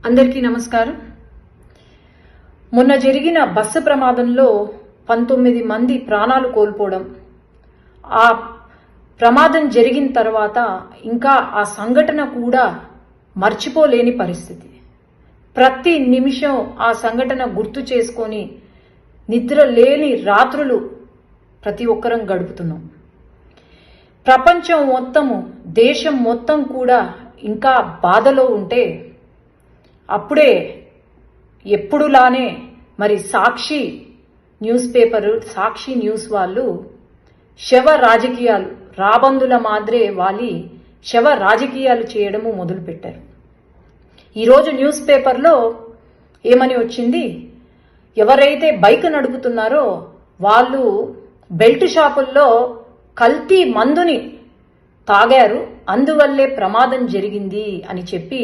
అందరికీ నమస్కారం. మొన్న జరిగిన బస్సు ప్రమాదంలో 19 మంది ప్రాణాలు కోల్పోవడం, ఆ ప్రమాదం జరిగిన తర్వాత ఇంకా ఆ సంఘటన కూడా మర్చిపోలేని పరిస్థితి. ప్రతి నిమిషం ఆ సంఘటన గుర్తు చేసుకొని నిద్ర లేని రాత్రులు ప్రతి ఒక్కరం గడుపుతున్నాం. ప్రపంచం మొత్తము, దేశం మొత్తం కూడా ఇంకా బాధలో ఉంటే అప్పుడే ఎప్పుడులానే మరి సాక్షి న్యూస్ పేపరు, సాక్షి న్యూస్ వాళ్ళు శవ రాజకీయాలు, రాబందుల మాదిరే వాలి శవ రాజకీయాలు చేయడము మొదలుపెట్టారు. ఈరోజు న్యూస్ పేపర్లో ఏమని వచ్చింది, ఎవరైతే బైక్ నడుపుతున్నారో వాళ్ళు బెల్ట్ షాపుల్లో కల్తీ మందుని తాగారు, అందువల్లే ప్రమాదం జరిగింది అని చెప్పి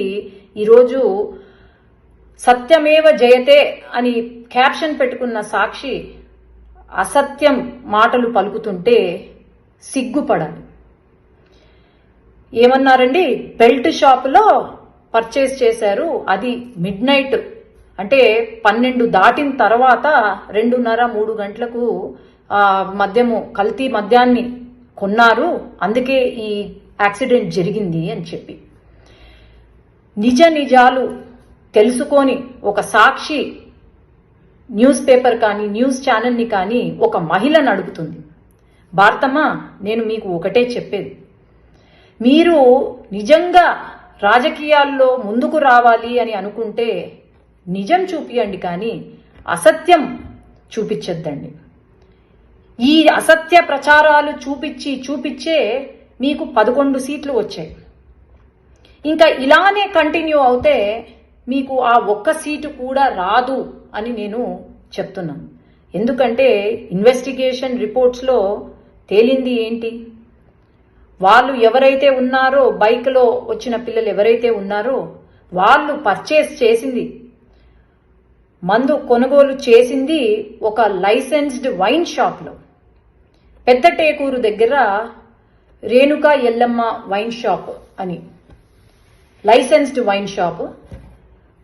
ఈరోజు సత్యమేవ జయతే అని క్యాప్షన్ పెట్టుకున్న సాక్షి అసత్యం మాటలు పలుకుతుంటే సిగ్గుపడాలి. ఏమన్నారండి, బెల్ట్ షాపులో పర్చేస్ చేశారు, అది మిడ్ నైట్ అంటే 12 దాటిన తర్వాత 2:30-3 గంటలకు మద్యము, కల్తీ మద్యాన్ని కొన్నారు, అందుకే ఈ యాక్సిడెంట్ జరిగింది అని చెప్పి నిజాలు తెలుసుకొని ఒక సాక్షి న్యూస్ పేపర్ కానీ న్యూస్ ఛానల్ని కానీ ఒక మహిళ నడుపుతుంది. భారతమ్మ, నేను మీకు ఒకటే చెప్పేది, మీరు నిజంగా రాజకీయాల్లో ముందుకు రావాలి అని అనుకుంటే నిజం చూపియండి, కానీ అసత్యం చూపించద్దండి. ఈ అసత్య ప్రచారాలు చూపించే మీకు 11 సీట్లు వచ్చాయి. ఇంకా ఇలానే కంటిన్యూ అవుతే మీకు ఆ ఒక్క సీటు కూడా రాదు అని నేను చెప్తున్నాను. ఎందుకంటే ఇన్వెస్టిగేషన్ రిపోర్ట్స్లో తేలింది ఏంటి, వాళ్ళు ఎవరైతే ఉన్నారో, బైక్లో వచ్చిన పిల్లలు ఎవరైతే ఉన్నారో వాళ్ళు పర్చేస్ చేసింది, మందు కొనుగోలు చేసింది ఒక లైసెన్స్డ్ వైన్ షాప్లో, పెద్ద టేకూరు దగ్గర రేణుకా ఎల్లమ్మ వైన్ షాప్ అని లైసెన్స్డ్ వైన్ షాప్.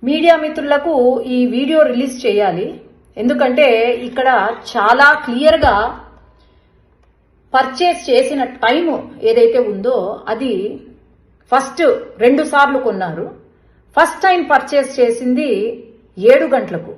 మీడియా మిత్రులకు ఈ వీడియో రిలీజ్ చేయాలి, ఎందుకంటే ఇక్కడ చాలా క్లియర్గా పర్చేస్ చేసిన టైం ఏదైతే ఉందో అది ఫస్ట్ 2 సార్లు కొన్నారు. ఫస్ట్ టైం పర్చేస్ చేసింది 7 గంటలకు,